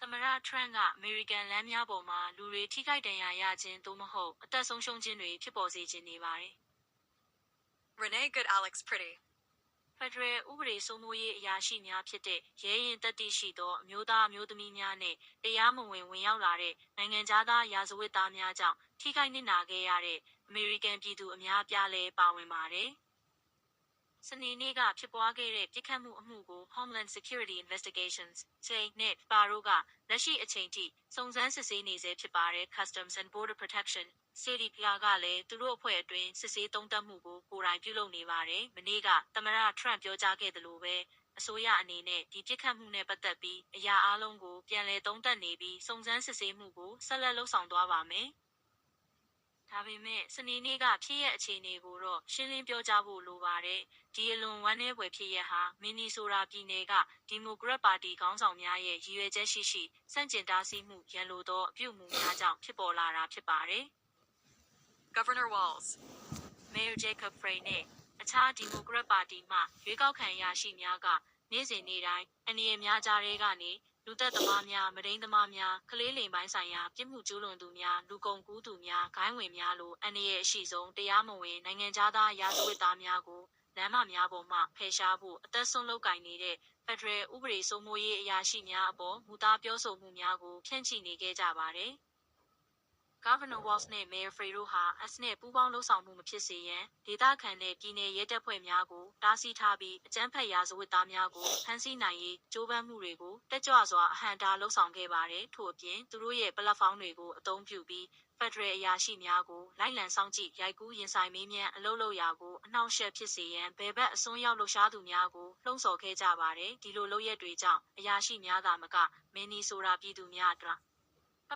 သမရထရန့်ကအမေရိကန်လမ်းများပေါ်မှာလူတွေထိခိုက်ဒဏ်ရာရခြင်းသို့မဟုတ်အသက်ဆုံးရှုံးခြင်းတွေဖြစ်ပေါ်စေခြင်းနေပါတယ်။ Renee Good Alex Pretty ဖက်ဒရယ်ဥပဒေစိုးမိုးရေးအရာရှိများဖြစ်တဲ့ရဲရင်တတိရှိသောအမျိုးသားအမျိုးသမီးများနဲ့တရားမဝင်ဝင်ရောက်လာတဲ့နိုင်ငံသားရာဇဝတ်သားများကြောင့်ထိခိုက်နစ်နာခဲ့ရတဲ့အမေရိကန်ပြည်သူအများအပြားလည်းပါဝင်ပါတယ်။စနေနေ့ကဖြစ်ပွားခဲ့တဲ့ပြစ်ခတ်မှုအမှုကို Homeland Security Investigations နဲ့ပါတို့ကလက်ရှိအချိန်ထိစုံစမ်းစစ်ဆေးနေဆဲဖြစ်ပါတယ်။ Customs and Border Protection CBP ကလည်းသူတို့အဖွဲ့အတွင်းစစ်ဆေးသုံးသပ်မှုကိုကိုယ်တိုင်ပြုလုပ်နေပါတယ်။မနေ့ကသမရထရန့်ပြောကြားခဲ့သလိုပဲအစိုးရအနေနဲ့ဒီပြစ်ခတ်မှုနဲ့ပတ်သက်ပြီးအရာအလုံးကိုပြန်လည်သုံးသပ်နေပြီးစုံစမ်းစစ်ဆေးမှုကိုဆက်လက်လုပ်ဆောင်သွားပါမယ်။ဒါပေမဲ့စနေနေ့ကဖြစ်ရဲ့အခြေအနေကိုတော့ရှင်းလင်းပြောကြားဖို့လိုပါတယ်။ဒီအလွန်ဝမ်းနည်းဖွယ်ဖြစ်ရဟာမင်နီဆိုတာပြည်နယ်ကဒီမိုကရက်ပါတီခေါင်းဆောင်များရဲ့ရည်ရွယ်ချက်ရှိစန့်ကျင်တားဆီးမှုရန်လိုသောအပြုအမူများကြောင့်ဖြစ်ပေါ်လာတာဖြစ်ပါတယ်။ Governor Walz Mayor Jacob Frey နဲ့အခြားဒီမိုကရက်ပါတီမှရွေးကောက်ခံရရှိများကနေ့စဉ်နေ့တိုင်းအန္တရာယ်များကြားထဲကနေလူသက်သမားများမဒိန်းသမားများကလေးလိမ်ပိုင်းဆိုင်ရာပြစ်မှုကျူးလွန်သူများလူကုန်ကူးသူများဂိုင်းဝင်များလိုအန္တရာယ်အရှိဆုံးတရားမဝင်နိုင်ငံသားရာဇဝတ်သားများကိုလမ်းမများပေါ်မှဖယ်ရှားဖို့အသက်ဆုံးလုပ်ကိုင်နေတဲ့ဖက်ဒရယ်ဥပဒေစိုးမိုးရေးအရာရှိများအပေါ်မူသားပြောဆိုမှုများကိုဖြန့်ချိနေခဲ့ကြပါတယ်။ Governor Walz နဲ့ Mayor Frey တို့ဟာနဲ့ပူးပေါင်းလှုပ်ဆောင်မှုမဖြစ်စေရန်ဒေသခံနဲ့ပြည်내ရဲတပ်ဖွဲ့များကိုတားဆီးထားပြီးအကြမ်းဖက်ရာဇဝတ်သားများကိုဖမ်းဆီးနိုင်ရေးကြိုးပမ်းမှုတွေကိုတက်ကြွစွာအဟန့်အတားလှုပ်ဆောင်ခဲ့ပါတယ်။ထို့အပြင်သူတို့ရဲ့ပလက်ဖောင်းတွေကိုအသုံးပြုပြီးဖက်ဒရယ်အရာရှိများကိုလိုက်လံစောင့်ကြည့်ရိုက်ကူးရင်ဆိုင်မေးမြန်းအလုပ်လုပ်ရာကိုအနှောင့်အယှက်ဖြစ်စေရန်ဘယ်ဘက်အစွန်းရောက်လှုပ်ရှားသူများကိုလှုံ့ဆော်ခဲ့ကြပါတယ်။ဒီလိုလုပ်ရက်တွေကြောင့်အရာရှိများသာမကမင်နီဆိုတာပြည်သူများအတွက်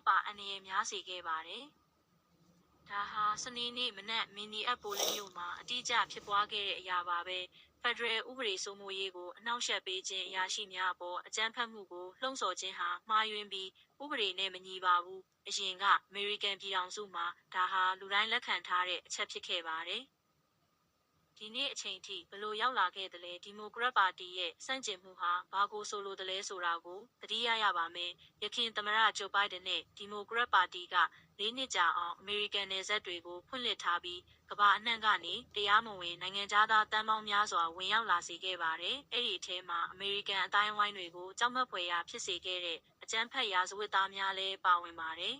ပါအန္တရာယ်များစေခဲ့ပါတယ်။ဒါဟာစနေနေ့မနက်မင်နီအပ်ပိုလင်းမြို့မှာအတိအကျဖြစ်ပွားခဲ့တဲ့အရာပါပဲဖက်ဒရယ်ဥပဒေစိုးမိုးရေးကိုအနှောင့်အယှက်ပေးခြင်းအရာရှိများအပေါ်အကြမ်းဖက်မှုကိုလှုံ့ဆော်ခြင်းဟာမှားယွင်းပြီးဥပဒေနဲ့မညီပါဘူးအရင်ကအမေရိကန်ပြည်ထောင်စုမှာဒါဟာလူတိုင်းလက်ခံထားတဲ့အချက်ဖြစ်ခဲ့ပါတယ်ဒီနေ့အချိန်ထိဘလို့ရောက်လာခဲ့တယ်လဲဒီမိုကရက်ပါတီရဲ့စန့်ကျင်မှုဟာဘာကိုဆိုလိုတယ်လဲဆိုတာကိုသတိရပါမယ်ရခင်သမရဂျိုဘိုင်ဒန်နဲ့ဒီမိုကရက်ပါတီက၄နှစ်ကြာအောင်အမေရိကန်နယ်စပ်တွေကိုဖွင့်လှစ်ထားပြီးကမ္ဘာအနှံ့ကနေတရားမဝင်နိုင်ငံသားတန်းပေါင်းများစွာဝင်ရောက်လာစေခဲ့ပါတယ်အဲ့ဒီအထဲမှာအမေရိကန်အတိုင်းအဝိုင်းတွေကိုကြောက်မက်ဖွယ်ရာဖြစ်စေခဲ့တဲ့အကြမ်းဖက်ရာဇဝတ်သားများလည်းပါဝင်ပါတယ်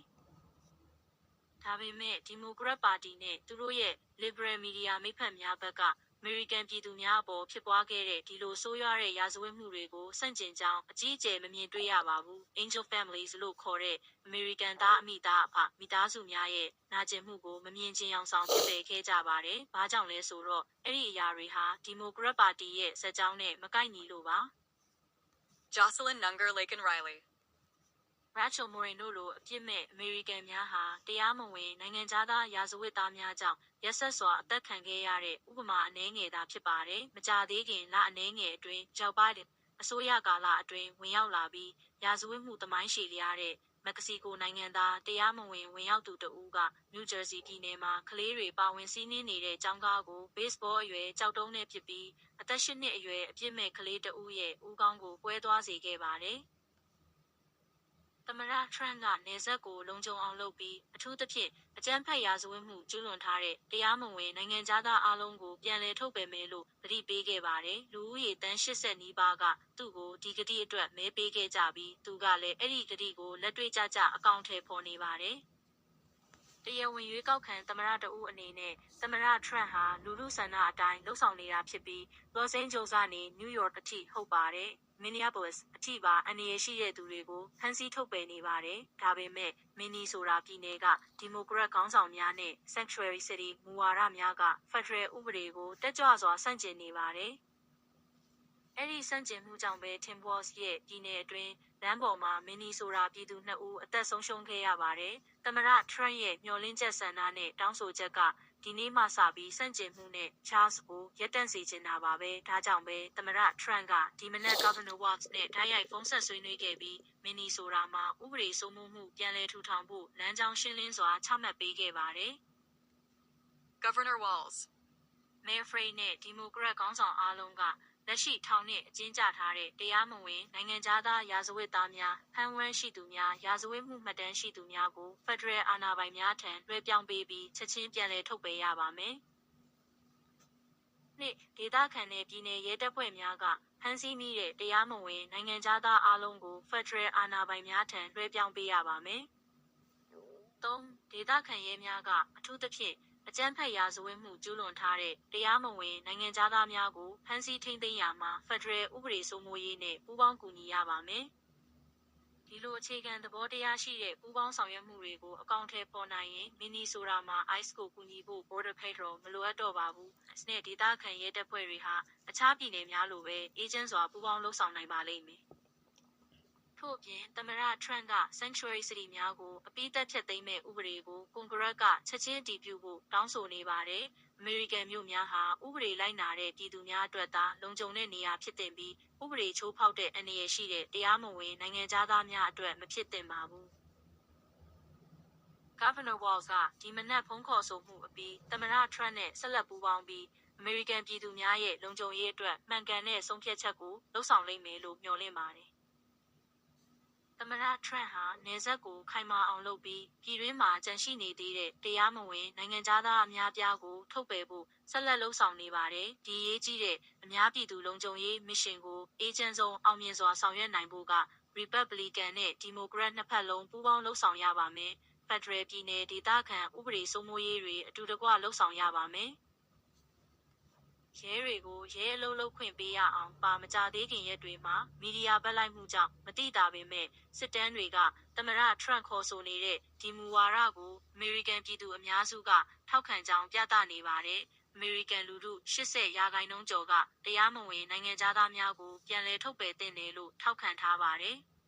ဒါပေမဲ့ဒီမိုကရက်ပါတီနဲ့သူတို့ရဲ့ liberal media မိဖက်များဘက်ကအမေရိကန်ပြည်သူများအပေါ်ဖြစ်ပွားခဲ့တဲ့ဒီလိုဆိုးရွားတဲ့ရာဇဝတ်မှုတွေကိုဆန့်ကျင်ကြောင်းအကြီးအကျယ်မမြင်တွေ့ရပါဘူး Angel Families လို့ခေါ်တဲ့အမေရိကန်သားအမိသားအဖမိသားစုများရဲ့နာကျင်မှုကိုမမြင်ချင်အောင်ဆောင်ဖြစ်ပယ်ခဲ့ကြပါတယ်။ဘာကြောင့်လဲဆိုတော့အဲ့ဒီအရာတွေဟာဒီမိုကရက်ပါတီရဲ့ဇာတ်ကြောင်းနဲ့မကိုက်ညီလို့ပါ Jocelyn Nunger Laken Riley Rachel Morin တို့လိုအပြစ်မဲ့အမေရိကန်များဟာတရားမဝင်နိုင်ငံသားရာဇဝတ်သားများကြောင့်ရက်ဆက်စွာအသက်ခံခဲ့ရတဲ့ဥပမာအနည်းငယ်သာဖြစ်ပါတယ်။မကြာသေးခင်လအနည်းငယ်အတွင်းဂျောက်ဘိုင်ဒန်အစိုးရကာလအတွင်းဝင်ရောက်လာပြီးရာဇဝတ်မှုသမိုင်းရှည်လျားတဲ့မက္ကဆီကိုနိုင်ငံသားတရားမဝင်ဝင်ရောက်သူတဦးကနယူးဂျာစီပြည်နယ်မှာကလေးတွေပါဝင်စီးနင်းနေတဲ့ကျောင်းကားကိုဘေ့စ်ဘောအရွယ်ကြောက်တုံးနဲ့ပစ်ပြီးအသက်၈နှစ်အရွယ်အပြစ်မဲ့ကလေးတဦးရဲ့ဦးခေါင်းကိုကွဲသွားစေခဲ့ပါတယ်။သမရထရန့်ကနယ်စပ်ကိုလုံခြုံအောင်လုပ်ပြီးအထူးသဖြင့်အကြမ်းဖက်ရာဇဝတ်မှုကျူးလွန်ထားတဲ့တရားမဝင်နိုင်ငံသားအလုံးကိုပြန်လည်ထုတ်ပယ်မယ်လို့သတိပေးခဲ့ပါတယ်။လူဦးရေတန်း80နီးပါးကသူ့ကိုဒီကတိအတွက်မဲပေးခဲ့ကြပြီးသူကလည်းအဲ့ဒီကတိကိုလက်တွေ့ကျကျအကောင့်ထဲပေါ်နေပါတယ်။တရားဝင်ရွေးကောက်ခံသမရတဦးအနေနဲ့သမရထရန့်ဟာလူလူဆန္ဒအတိုင်းလှုပ်ဆောင်နေတာဖြစ်ပြီးလော့စ်အိန်ဂျယ်စ်ကနေနယူးယောက်အထိဟုတ်ပါတယ်။ Minneapolis အထိပါအန္တရာယ်ရှိတဲ့သူတွေကိုဖမ်းဆီးထုတ်ပယ်နေပါတယ်။ဒါပေမဲ့မင်နီဆိုတာပြည်နယ်ကဒီမိုကရက်ခေါင်းဆောင်များနဲ့ Sanctuary City မူဝါဒများကဖက်ဒရယ်ဥပဒေကိုတက်ကြွစွာဆန့်ကျင်နေပါတယ်။အဲ့ဒီဆန့်ကျင်မှုကြောင့်ပဲ Tim Walz ရဲ့ပြည်နယ်အတွင်းလမ်းပေါ်မှာမင်နီဆိုတာပြည်သူ2ဦးအသက်ဆုံးရှုံးခဲ့ရပါတယ်။သမရထရန့်ရဲ့မျှော်လင့်ချက်ဆန္ဒနဲ့တောင်းဆိုချက်ကဒီနေ့မှစပြီးဆန့်ကျင်မှုနဲ့ Charles ကိုရပ်တန့်စေချင်တာပါပဲ။ဒါကြောင့်ပဲသမရထရန့်ကဒီမနက် Governor Walz နဲ့တိုက်ရိုက်ဖုန်းဆက်ဆွေးနွေးခဲ့ပြီးမင်နီဆိုတာမှာဥပဒေစိုးမိုးမှုပြန်လည်ထူထောင်ဖို့လမ်းကြောင်းရှင်းလင်းစွာချမှတ်ပေးခဲ့ပါတယ်။ Governor Walz Mayor Frey နဲ့ဒီမိုကရက်ခေါင်းဆောင်အားလုံးကလ လက်ရှိထောင်နှင့်အကျဉ်းချထားတဲ့တရားမဝင်နိုင်ငံသားရာဇဝတ်သားများဖမ်းဝရမ်းရှိသူများရာဇဝတ်မှုမှတ်တမ်းရှိသူများကိုဖက်ဒရယ်အာဏာပိုင်များထံလွှဲပြောင်းပေးပြီးချက်ချင်းပြန်လည်ထုတ်ပယ်ရပါမယ်။နှစ်ဒေသခံနယ်ပြည်နယ်ရဲတပ်ဖွဲ့များကဖမ်းဆီးမိတဲ့တရားမဝင်နိုင်ငံသားအလုံးကိုဖက်ဒရယ်အာဏာပိုင်များထံလွှဲပြောင်းပေးရပါမယ်။၃ဒေသခံရဲများကအထူးသဖြင့်အကြမ်းဖက်ရာဇဝတ်မှုကျူးလွန်ထားတဲ့တရားမဝင်နိုင်ငံသားများကိုဖမ်းဆီးထိန်းသိမ်းရာမှာဖက်ဒရယ်ဥပဒေစိုးမိုးရေးနဲ့ပူးပေါင်းကူညီရပါမယ်။ဒီလိုအခြေခံသဘောတရားရှိတဲ့ပူးပေါင်းဆောင်ရွက်မှုတွေကိုအကောင့်ထဲပေါ်နိုင်ရင်မီနီဆိုတာမှာ ICE ကိုကူညီဖို့ Border Patrol မလိုအပ်တော့ပါဘူး။နဲ့ဒေသခံရဲတပ်ဖွဲ့တွေဟာအခြားပြည်နယ်များလိုပဲအေဂျင့်စွာပူးပေါင်းလုပ်ဆောင်နိုင်ပါလိမ့်မယ်။ထို့ပြင်သမ္မတထရန့်က Sanctuary City များကိုအပြီးသတ်ဖျက်သိမ်းမဲ့ဥပဒေကိုကွန်ဂရက်ကချက်ချင်းတည်ပြုဖို့တောင်းဆိုနေပါတယ်။အမေရိကန်မြို့များဟာဥပဒေလိုက်နာတဲ့ပြည်သူများအတွက်သာလုံခြုံတဲ့နေရာဖြစ်တင်ပြီးဥပဒေချိုးဖောက်တဲ့အန္တရာယ်ရှိတဲ့တရားမဝင်နိုင်ငံသားများအတွက်မဖြစ်သင့်ပါဘူး။ Governor Walz ကဒီမနက်ဖုန်းခေါ်ဆိုမှုအပြီးသမ္မတထရန့်နဲ့ဆက်လက်ပူးပေါင်းပြီးအမေရိကန်ပြည်သူများရဲ့လုံခြုံရေးအတွက်မှန်ကန်တဲ့ဆုံးဖြတ်ချက်ကိုလှုံ့ဆော်လိမ့်မယ်လို့မျှော်လင့်ပါတယ်။သမ္မတထရန့်ဟာနယ်စပ်ကိုခိုင်မာအောင်လုပ်ပြီးပြည်တွင်းမှာကြန့်ရှိနေသေးတဲ့တရားမဝင်နိုင်ငံသားအများပြားကိုထုတ်ပယ်ဖို့ဆက်လက်လှုံ့ဆော်နေပါတယ်။ဒီရေးကြီးတဲ့အများပြည်သူလုံခြုံရေးမစ်ရှင်ကိုအေဂျင့်ဆုံးအောင်မြင်စွာဆောင်ရွက်နိုင်ဖို့က Republican နဲ့ Democrat နှစ်ဖက်လုံးပူးပေါင်းလှုံ့ဆော်ရပါမယ်။ဖက်ဒရယ်ပြည်နယ်ဒေသခံဥပဒေစိုးမိုးရေးတွေအတူတကွလှုံ့ဆော်ရပါမယ်။ရဲတွေကိုရဲအလုပ်လုပ်ခွင့်ပေးရအောင်ပါမကြသေးခင်ရက်တွေမှာမီဒီယာဘက်လိုက်မှုကြောင့်မတိတာပေမဲ့စစ်တမ်းတွေကသမ္မတထရန့်ခေါ်ဆိုနေတဲ့ဒီမူဝါဒကိုအမေရိကန်ပြည်သူအများစုကထောက်ခံကြောင်းပြသနေပါတယ်။အမေရိကန်လူထု80%ကျော်ကတရားမဝင်နိုင်ငံသားများကိုပြန်လည်ထုတ်ပယ်သင့်တယ်လို့ထောက်ခံထားပါတယ်။